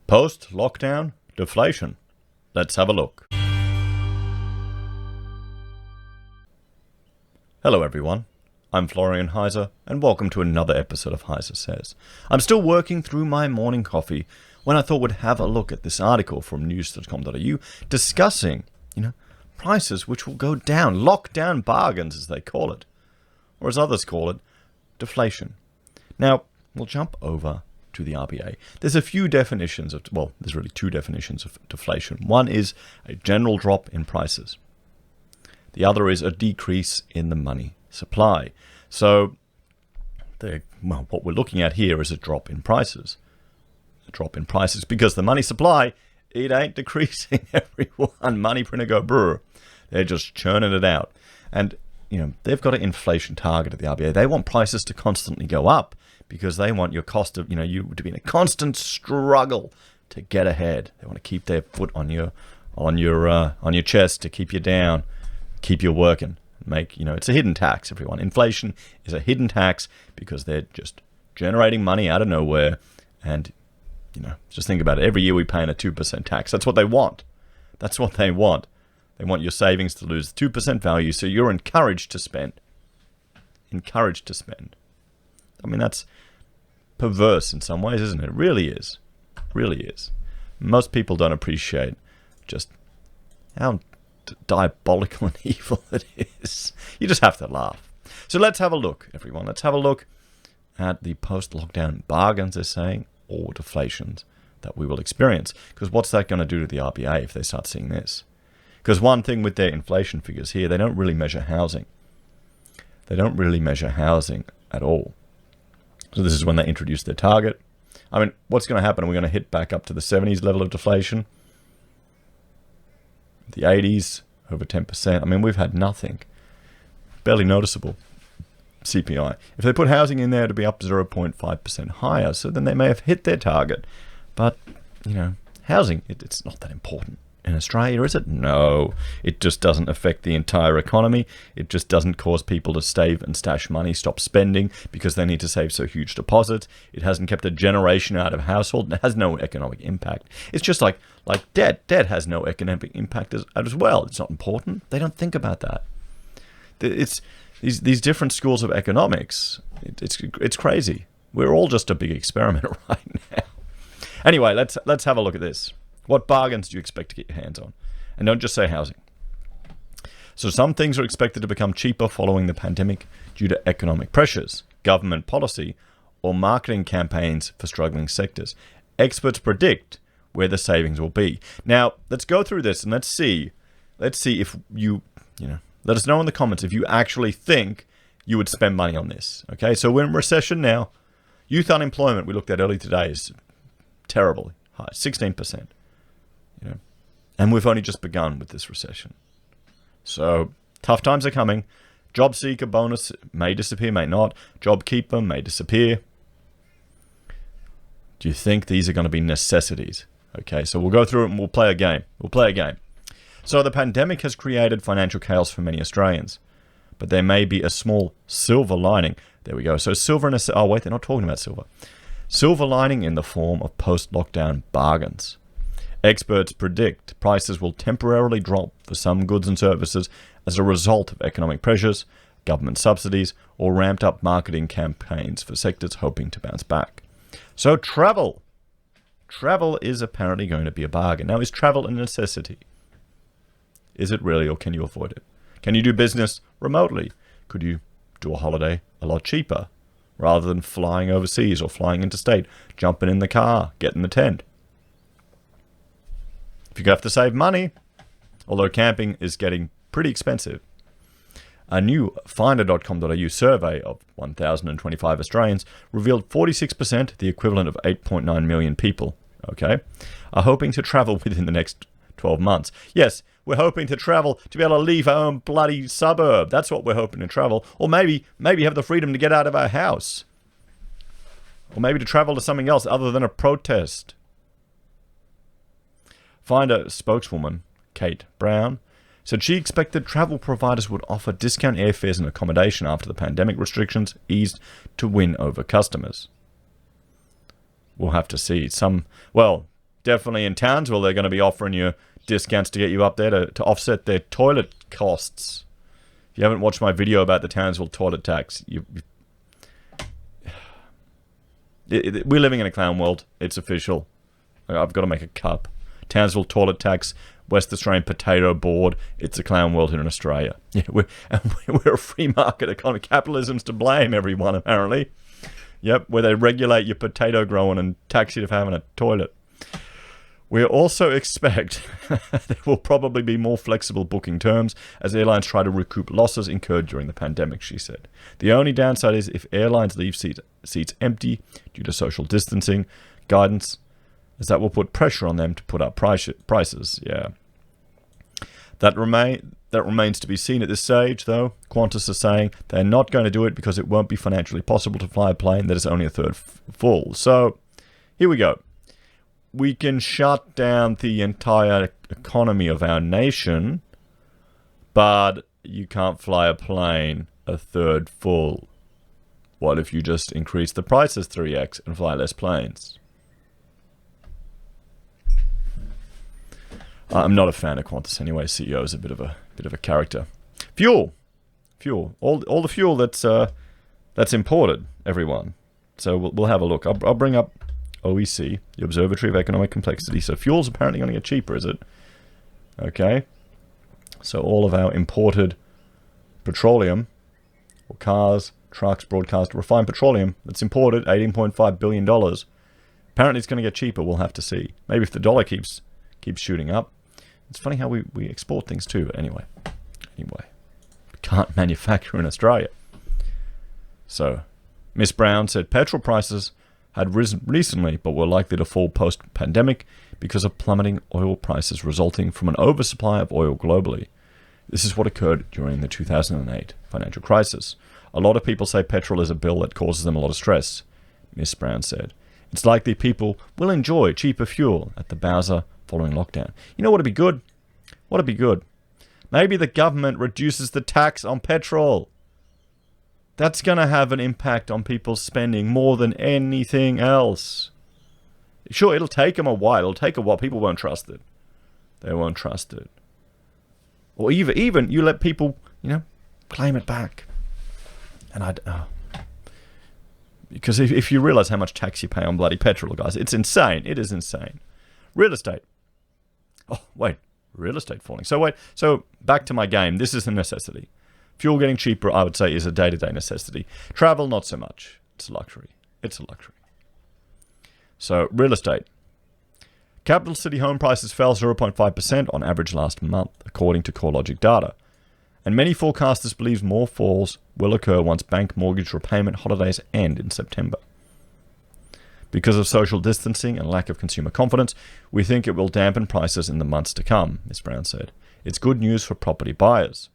Post-lockdown deflation. Let's have a look. Hello everyone, I'm Florian.heise and welcome to another episode of HeiseSays. I'm still working through my morning coffee when I thought we'd have a look at this article from news.com.au discussing, prices which will go down, lockdown bargains as they call it, or as others call it, deflation. Now, we'll jump over to the RBA. There's a few definitions of, there's really two definitions of deflation. One is a general drop in prices. The other is a decrease in the money supply. So, what we're looking at here is a drop in prices. A drop in prices because the money supply, it ain't decreasing, everyone. Money printer go brr. They're just churning it out. And, they've got an inflation target at the RBA. They want prices to constantly go up because they want your cost of, you to be in a constant struggle to get ahead. They want to keep their foot on your chest to keep you down, keep you working. It's a hidden tax, everyone. Inflation is a hidden tax because they're just generating money out of nowhere. And, just think about it. Every year we pay in a 2% tax. That's what they want. That's what they want. They want your savings to lose 2% value, so you're encouraged to spend. Encouraged to spend. That's perverse in some ways, isn't it? It really is. Really is. Most people don't appreciate just how diabolical and evil it is. You just have to laugh. So let's have a look, everyone. Let's have a look at the post-lockdown bargains, they're saying, or deflations that we will experience. Because what's that going to do to the RBA if they start seeing this? Because one thing with their inflation figures here, they don't really measure housing. They don't really measure housing at all. So this is when they introduce their target. What's going to happen? Are we going to hit back up to the 70s level of deflation? The 80s, over 10%. We've had nothing. Barely noticeable. CPI. If they put housing in there to be up 0.5% higher, so then they may have hit their target. But, housing, it's not that important. In Australia, is it? No. It just doesn't affect the entire economy. It just doesn't cause people to save and stash money, stop spending because they need to save so huge deposits. It hasn't kept a generation out of household. It has no economic impact. It's just like debt. Debt has no economic impact as well. It's not important. They don't think about that. It's these different schools of economics. It's crazy. We're all just a big experiment right now. Anyway, let's have a look at this. What bargains do you expect to get your hands on? And don't just say housing. So some things are expected to become cheaper following the pandemic due to economic pressures, government policy, or marketing campaigns for struggling sectors. Experts predict where the savings will be. Now, let's go through this and let's see if you let us know in the comments if you actually think you would spend money on this. Okay, so we're in recession now. Youth unemployment, we looked at earlier today, is terribly high, 16%. And we've only just begun with this recession. So tough times are coming. Job seeker bonus may disappear, may not. Job keeper may disappear. Do you think these are going to be necessities? Okay, so we'll go through it and we'll play a game. So the pandemic has created financial chaos for many Australians. But there may be a small silver lining. There we go. So silver they're not talking about silver. Silver lining in the form of post-lockdown bargains. Experts predict prices will temporarily drop for some goods and services as a result of economic pressures, government subsidies, or ramped up marketing campaigns for sectors hoping to bounce back. So travel. Travel is apparently going to be a bargain. Now, is travel a necessity? Is it really, or can you avoid it? Can you do business remotely? Could you do a holiday a lot cheaper rather than flying overseas or flying interstate, jumping in the car, getting the tent? If you have to save money, although camping is getting pretty expensive. A new finder.com.au survey of 1,025 Australians revealed 46%, the equivalent of 8.9 million people, are hoping to travel within the next 12 months. Yes, we're hoping to travel to be able to leave our own bloody suburb. That's what we're hoping to travel. Or maybe have the freedom to get out of our house. Or maybe to travel to something else other than a protest. Finder spokeswoman Kate Brown said she expected travel providers would offer discount airfares and accommodation after the pandemic restrictions eased to win over customers. We'll have to see. definitely in Townsville, they're going to be offering you discounts to get you up there to offset their toilet costs. If you haven't watched my video about the Townsville toilet tax, we're living in a clown world. It's official. I've got to make a cup. Townsville toilet tax, West Australian potato board. It's a clown world here in Australia. Yeah, we're a free market economy. Capitalism's to blame, everyone, apparently. Yep, where they regulate your potato growing and tax you for having a toilet. We also expect there will probably be more flexible booking terms as airlines try to recoup losses incurred during the pandemic, she said. The only downside is if airlines leave seats empty due to social distancing guidance, as that will put pressure on them to put up prices. Yeah. That remains to be seen at this stage, though. Qantas is saying they're not going to do it because it won't be financially possible to fly a plane that is only a third full. So, here we go. We can shut down the entire economy of our nation, but you can't fly a plane a third full. What if you just increase the prices 3x and fly less planes? I'm not a fan of Qantas anyway. CEO is a bit of a character. Fuel. All the fuel that's imported, everyone. So we'll have a look. I'll bring up OEC, the Observatory of Economic Complexity. So fuel's apparently going to get cheaper, is it? Okay. So all of our imported petroleum, or cars, trucks, broadcast, refined petroleum that's imported, $18.5 billion. Apparently it's going to get cheaper. We'll have to see. Maybe if the dollar keeps shooting up. It's funny how we export things too. But anyway, we can't manufacture in Australia. So, Miss Brown said petrol prices had risen recently, but were likely to fall post-pandemic because of plummeting oil prices resulting from an oversupply of oil globally. This is what occurred during the 2008 financial crisis. A lot of people say petrol is a bill that causes them a lot of stress, Miss Brown said. It's likely people will enjoy cheaper fuel at the Bowser following lockdown. You know what would be good? What would be good? Maybe the government reduces the tax on petrol. That's going to have an impact on people's spending more than anything else. Sure, it'll take them a while. It'll take a while. People won't trust it. They won't trust it. Or even you let people, claim it back. And because if you realize how much tax you pay on bloody petrol, guys, it's insane. It is insane. Real estate. Oh, wait. Real estate falling. So back to my game. This is a necessity. Fuel getting cheaper, I would say, is a day-to-day necessity. Travel, not so much. It's a luxury. So, real estate. Capital city home prices fell 0.5% on average last month, according to CoreLogic data. And many forecasters believe more falls will occur once bank mortgage repayment holidays end in September. Because of social distancing and lack of consumer confidence, we think it will dampen prices in the months to come, Ms. Brown said. It's good news for property buyers.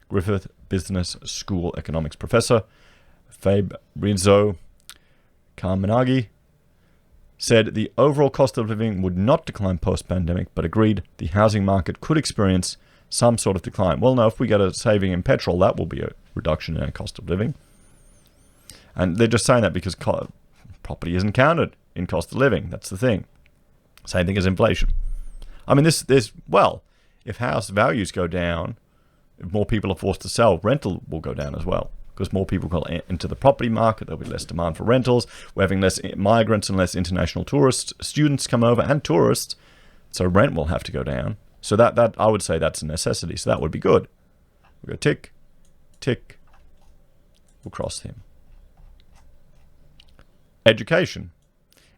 Griffith Business School economics professor Fabrizio Carminaghi said the overall cost of living would not decline post-pandemic, but agreed the housing market could experience some sort of decline. Well, no, if we get a saving in petrol, that will be a reduction in our cost of living. And they're just saying that because property isn't counted in cost of living. That's the thing. Same thing as inflation. I mean, if house values go down, if more people are forced to sell, rental will go down as well. Because more people go into the property market, there'll be less demand for rentals. We're having less migrants and less international tourists, students come over and tourists. So rent will have to go down. So that I would say that's a necessity. So that would be good. We'll go tick, tick. We'll cross him. Education.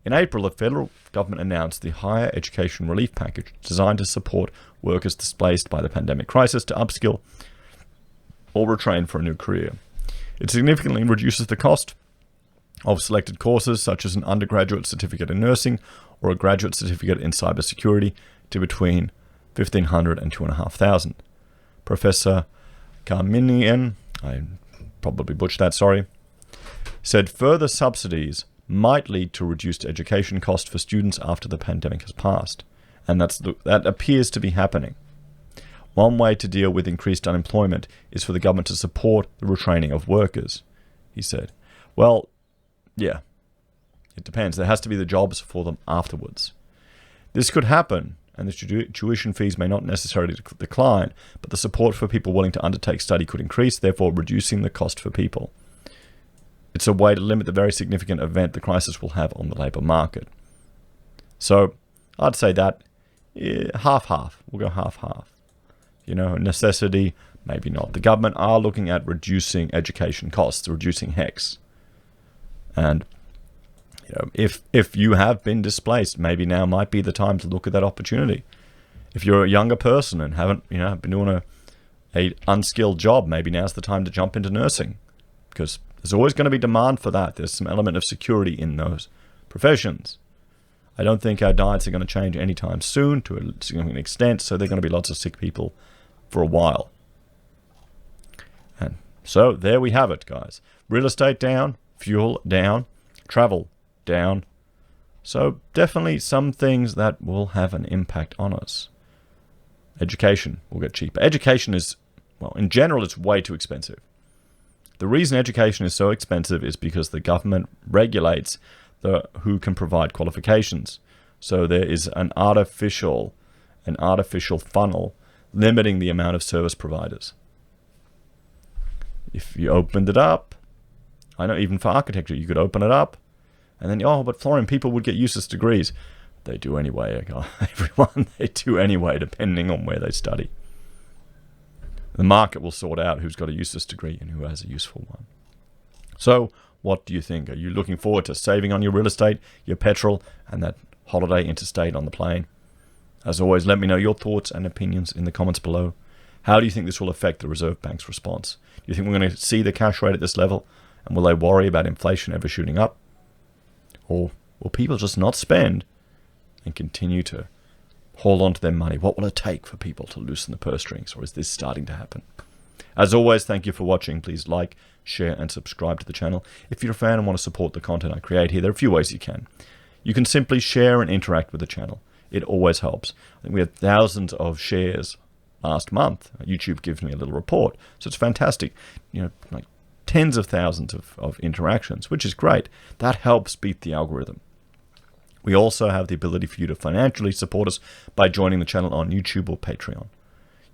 In April, the federal government announced the Higher Education Relief Package designed to support workers displaced by the pandemic crisis to upskill or retrain for a new career. It significantly reduces the cost of selected courses such as an undergraduate certificate in nursing or a graduate certificate in cybersecurity to between $1,500 and $2,500. Professor Carminian, I probably butchered that, sorry, said further subsidies might lead to reduced education costs for students after the pandemic has passed. And that appears to be happening. One way to deal with increased unemployment is for the government to support the retraining of workers, he said. Well, yeah, it depends. There has to be the jobs for them afterwards. This could happen, and the tuition fees may not necessarily decline, but the support for people willing to undertake study could increase, therefore reducing the cost for people. It's a way to limit the very significant event the crisis will have on the labour market. So I'd say that half-half. We'll go half-half. Necessity, maybe not. The government are looking at reducing education costs, reducing HECS. And if you have been displaced, maybe now might be the time to look at that opportunity. If you're a younger person and haven't been doing a unskilled job, maybe now's the time to jump into nursing, because there's always going to be demand for that. There's some element of security in those professions. I don't think our diets are going to change anytime soon to a significant extent, so there are going to be lots of sick people for a while. And so there we have it, guys. Real estate down, fuel down, travel down. So definitely some things that will have an impact on us. Education will get cheaper. Education is, well, in general, it's way too expensive. The reason education is so expensive is because the government regulates who can provide qualifications. So there is an artificial funnel limiting the amount of service providers. If you opened it up, I know even for architecture, you could open it up, and then, but Florian, people would get useless degrees. They do anyway, everyone. They do anyway, depending on where they study. The market will sort out who's got a useless degree and who has a useful one. So, what do you think? Are you looking forward to saving on your real estate, your petrol, and that holiday interstate on the plane? As always, let me know your thoughts and opinions in the comments below. How do you think this will affect the Reserve Bank's response? Do you think we're going to see the cash rate at this level? And will they worry about inflation ever shooting up? Or will people just not spend and continue to hold on to their money? What will it take for people to loosen the purse strings? Or is this starting to happen? As always, thank you for watching. Please like, share, and subscribe to the channel. If you're a fan and want to support the content I create here, there are a few ways you can. You can simply share and interact with the channel. It always helps. I think we had thousands of shares last month. YouTube gives me a little report. So it's fantastic. Like tens of thousands of interactions, which is great. That helps beat the algorithm. We also have the ability for you to financially support us by joining the channel on YouTube or Patreon.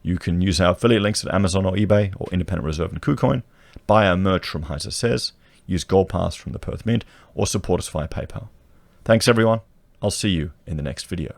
You can use our affiliate links at Amazon or eBay or Independent Reserve and Kucoin, buy our merch from HeiseSays, use Gold Pass from the Perth Mint, or support us via PayPal. Thanks everyone. I'll see you in the next video.